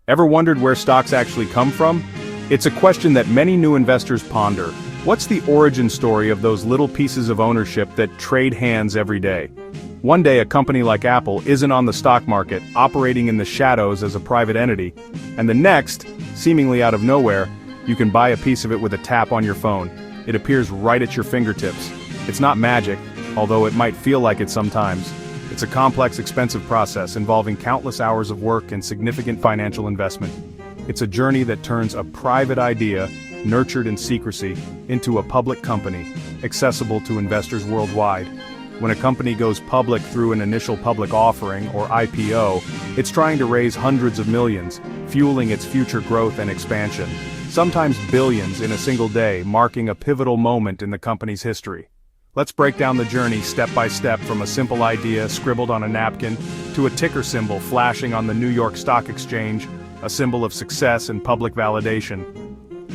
Ever wondered where stocks actually come from? It's a question that many new investors ponder. What's the origin story of those little pieces of ownership that trade hands every day? One day a company like Apple isn't on the stock market, operating in the shadows as a private entity, and the next, seemingly out of nowhere, you can buy a piece of it with a tap on your phone. It appears right at your fingertips. It's not magic, although it might feel like it sometimes. It's a complex, expensive process involving countless hours of work and significant financial investment. It's a journey that turns a private idea, nurtured in secrecy, into a public company, accessible to investors worldwide. When a company goes public through an initial public offering, or IPO, it's trying to raise hundreds of millions, fueling its future growth and expansion. Sometimes billions in a single day, marking a pivotal moment in the company's history. Let's break down the journey step by step, from a simple idea scribbled on a napkin to a ticker symbol flashing on the New York Stock Exchange, a symbol of success and public validation.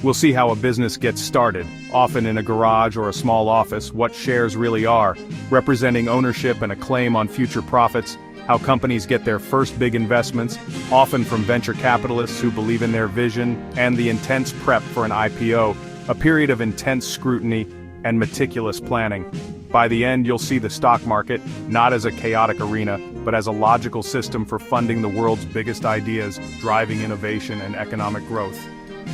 We'll see how a business gets started, often in a garage or a small office, what shares really are, representing ownership and a claim on future profits, how companies get their first big investments, often from venture capitalists who believe in their vision, and the intense prep for an IPO, a period of intense scrutiny and meticulous planning. By the end, you'll see the stock market, not as a chaotic arena, but as a logical system for funding the world's biggest ideas, driving innovation and economic growth.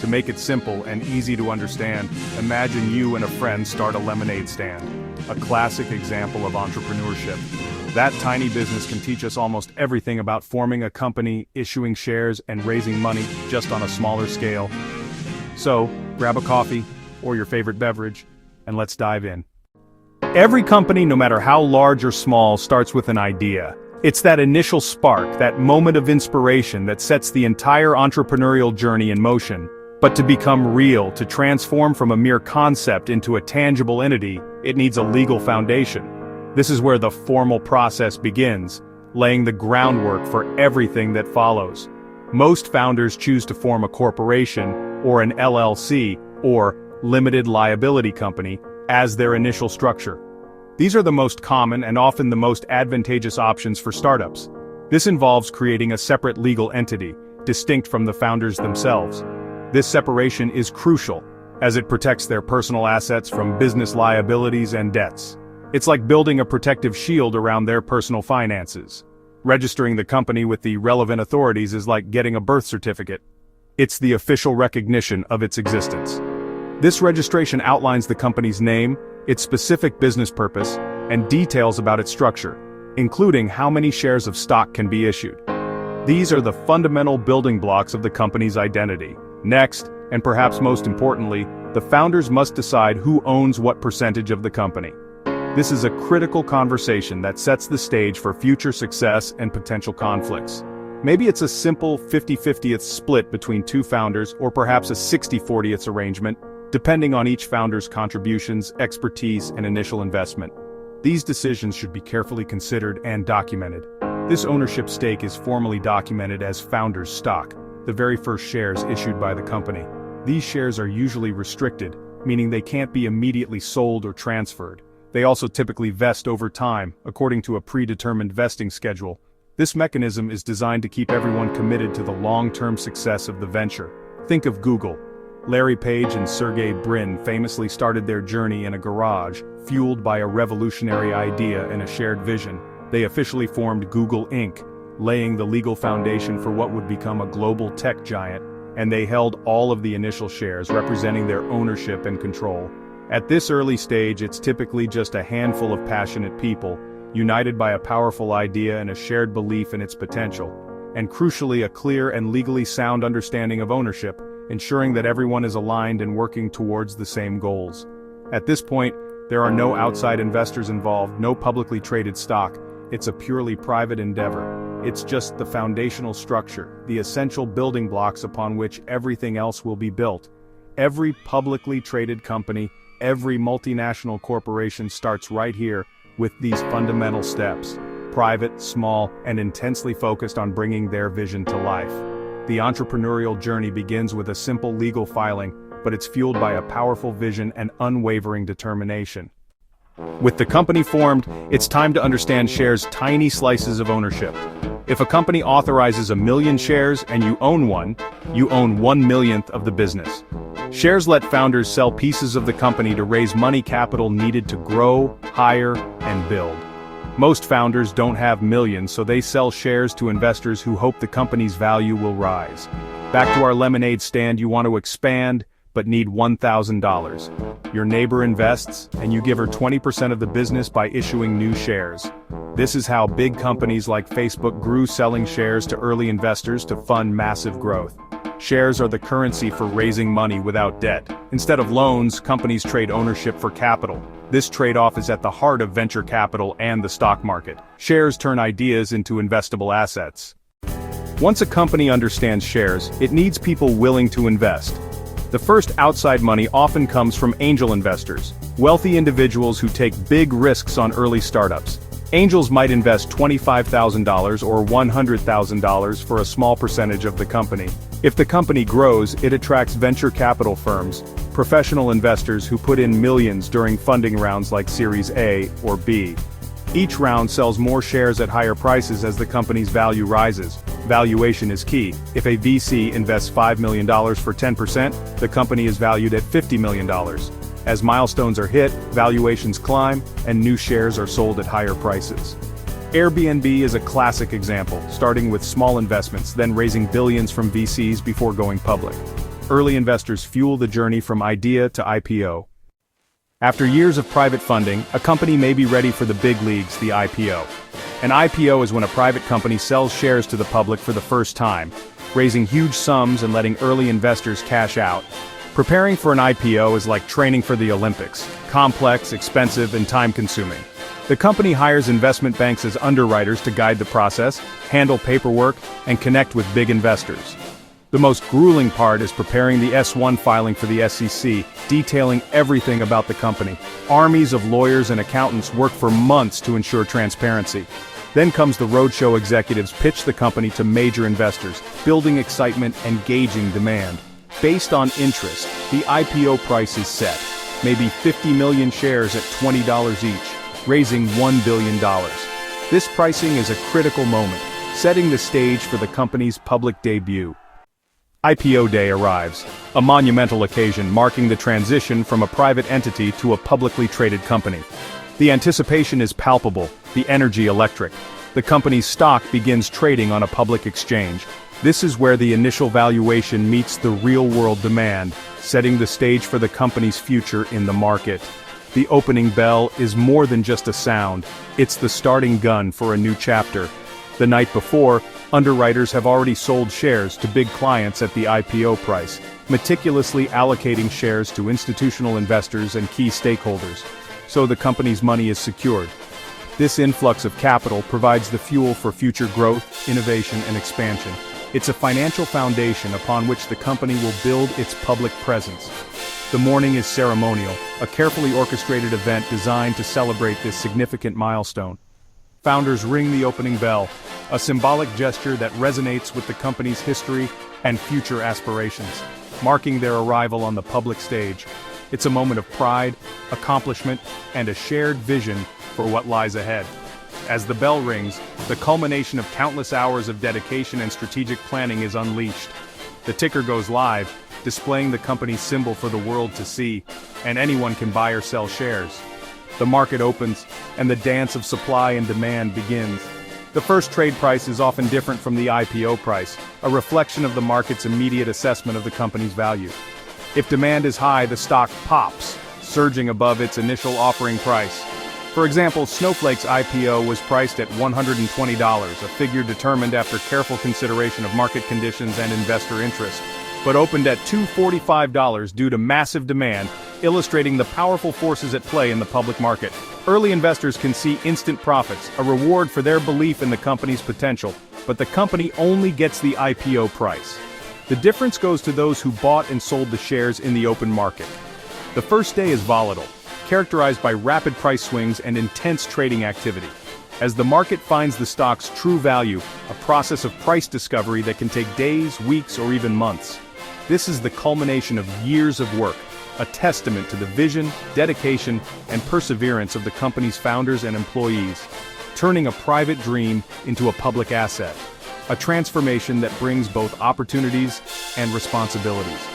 To make it simple and easy to understand, imagine you and a friend start a lemonade stand. A classic example of entrepreneurship. That tiny business can teach us almost everything about forming a company, issuing shares, and raising money, just on a smaller scale. So, grab a coffee, or your favorite beverage, and let's dive in. Every company, no matter how large or small, starts with an idea. It's that initial spark, that moment of inspiration that sets the entire entrepreneurial journey in motion. But to become real, to transform from a mere concept into a tangible entity, it needs a legal foundation. This is where the formal process begins, laying the groundwork for everything that follows. Most founders choose to form a corporation, or an LLC, or limited liability company, as their initial structure. These are the most common and often the most advantageous options for startups. This involves creating a separate legal entity, distinct from the founders themselves. This separation is crucial, as it protects their personal assets from business liabilities and debts. It's like building a protective shield around their personal finances. Registering the company with the relevant authorities is like getting a birth certificate. It's the official recognition of its existence. This registration outlines the company's name, its specific business purpose, and details about its structure, including how many shares of stock can be issued. These are the fundamental building blocks of the company's identity. Next, and perhaps most importantly, the founders must decide who owns what percentage of the company. This is a critical conversation that sets the stage for future success and potential conflicts. Maybe it's a simple 50-50th split between two founders, or perhaps a 60-40th arrangement, depending on each founder's contributions, expertise, and initial investment. These decisions should be carefully considered and documented. This ownership stake is formally documented as founder's stock, the very first shares issued by the company. These shares are usually restricted, meaning they can't be immediately sold or transferred. They also typically vest over time, according to a predetermined vesting schedule. This mechanism is designed to keep everyone committed to the long-term success of the venture. Think of Google. Larry Page and Sergey Brin famously started their journey in a garage, fueled by a revolutionary idea and a shared vision. They officially formed Google Inc., laying the legal foundation for what would become a global tech giant, and they held all of the initial shares, representing their ownership and control. At this early stage, it's typically just a handful of passionate people, united by a powerful idea and a shared belief in its potential, and crucially, a clear and legally sound understanding of ownership, ensuring that everyone is aligned and working towards the same goals. At this point, there are no outside investors involved, no publicly traded stock. It's a purely private endeavor. It's just the foundational structure, the essential building blocks upon which everything else will be built. Every publicly traded company, every multinational corporation starts right here with these fundamental steps. Private, small, and intensely focused on bringing their vision to life. The entrepreneurial journey begins with a simple legal filing, but it's fueled by a powerful vision and unwavering determination. With the company formed, it's time to understand shares' tiny slices of ownership. If a company authorizes 1,000,000 shares and you own one, you own 1/1,000,000th of the business. Shares let founders sell pieces of the company to raise money capital needed to grow, hire, and build. Most founders don't have millions, so they sell shares to investors who hope the company's value will rise. Back to our lemonade stand, you want to expand, but need $1,000. Your neighbor invests, and you give her 20% of the business by issuing new shares. This is how big companies like Facebook grew, selling shares to early investors to fund massive growth. Shares are the currency for raising money without debt. Instead of loans, companies trade ownership for capital. This trade-off is at the heart of venture capital and the stock market. Shares turn ideas into investable assets. Once a company understands shares, it needs people willing to invest. The first outside money often comes from angel investors, wealthy individuals who take big risks on early startups. Angels might invest $25,000 or $100,000 for a small percentage of the company. If the company grows, it attracts venture capital firms, professional investors who put in millions during funding rounds like Series A or B. Each round sells more shares at higher prices as the company's value rises. Valuation is key. If a VC invests $5 million for 10%, the company is valued at $50 million. As milestones are hit, valuations climb, and new shares are sold at higher prices. Airbnb is a classic example, starting with small investments, then raising billions from VCs before going public. Early investors fuel the journey from idea to IPO. After years of private funding, a company may be ready for the big leagues, the IPO. An IPO is when a private company sells shares to the public for the first time, raising huge sums and letting early investors cash out. Preparing for an IPO is like training for the Olympics, complex, expensive, and time-consuming. The company hires investment banks as underwriters to guide the process, handle paperwork, and connect with big investors. The most grueling part is preparing the S-1 filing for the SEC, detailing everything about the company. Armies of lawyers and accountants work for months to ensure transparency. Then comes the roadshow. Executives pitch the company to major investors, building excitement and gauging demand. Based on interest, the IPO price is set, maybe 50 million shares at $20 each, raising $1 billion. This pricing is a critical moment, setting the stage for the company's public debut. IPO day arrives, a monumental occasion marking the transition from a private entity to a publicly traded company. The anticipation is palpable, the energy electric. The company's stock begins trading on a public exchange. This is where the initial valuation meets the real-world demand, setting the stage for the company's future in the market. The opening bell is more than just a sound, it's the starting gun for a new chapter. The night before, underwriters have already sold shares to big clients at the IPO price, meticulously allocating shares to institutional investors and key stakeholders, so the company's money is secured. This influx of capital provides the fuel for future growth, innovation, and expansion. It's a financial foundation upon which the company will build its public presence. The morning is ceremonial, a carefully orchestrated event designed to celebrate this significant milestone. Founders ring the opening bell, a symbolic gesture that resonates with the company's history and future aspirations, marking their arrival on the public stage. It's a moment of pride, accomplishment, and a shared vision for what lies ahead. As the bell rings, the culmination of countless hours of dedication and strategic planning is unleashed. The ticker goes live, displaying the company's symbol for the world to see, and anyone can buy or sell shares. The market opens, and the dance of supply and demand begins. The first trade price is often different from the IPO price, a reflection of the market's immediate assessment of the company's value. If demand is high, the stock pops, surging above its initial offering price. For example, Snowflake's IPO was priced at $120, a figure determined after careful consideration of market conditions and investor interest, but opened at $245 due to massive demand, illustrating the powerful forces at play in the public market. Early investors can see instant profits, a reward for their belief in the company's potential, but the company only gets the IPO price. The difference goes to those who bought and sold the shares in the open market. The first day is volatile, characterized by rapid price swings and intense trading activity. As the market finds the stock's true value, a process of price discovery that can take days, weeks, or even months. This is the culmination of years of work, a testament to the vision, dedication, and perseverance of the company's founders and employees, turning a private dream into a public asset. A transformation that brings both opportunities and responsibilities.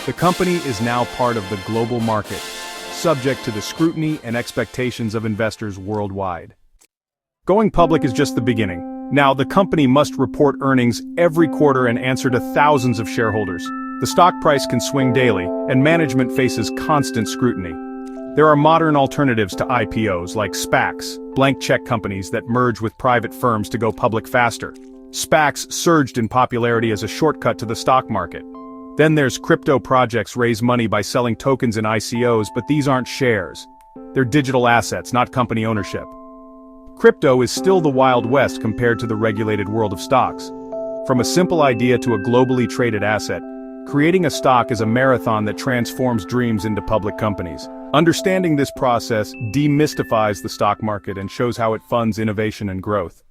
The company is now part of the global market, subject to the scrutiny and expectations of investors worldwide. Going public is just the beginning. Now, the company must report earnings every quarter and answer to thousands of shareholders. The stock price can swing daily, and management faces constant scrutiny. There are modern alternatives to IPOs like SPACs, blank check companies that merge with private firms to go public faster. SPACs surged in popularity as a shortcut to the stock market. Then there's crypto projects raise money by selling tokens in ICOs, but these aren't shares. They're digital assets, not company ownership. Crypto is still the Wild West compared to the regulated world of stocks. From a simple idea to a globally traded asset, creating a stock is a marathon that transforms dreams into public companies. Understanding this process demystifies the stock market and shows how it funds innovation and growth.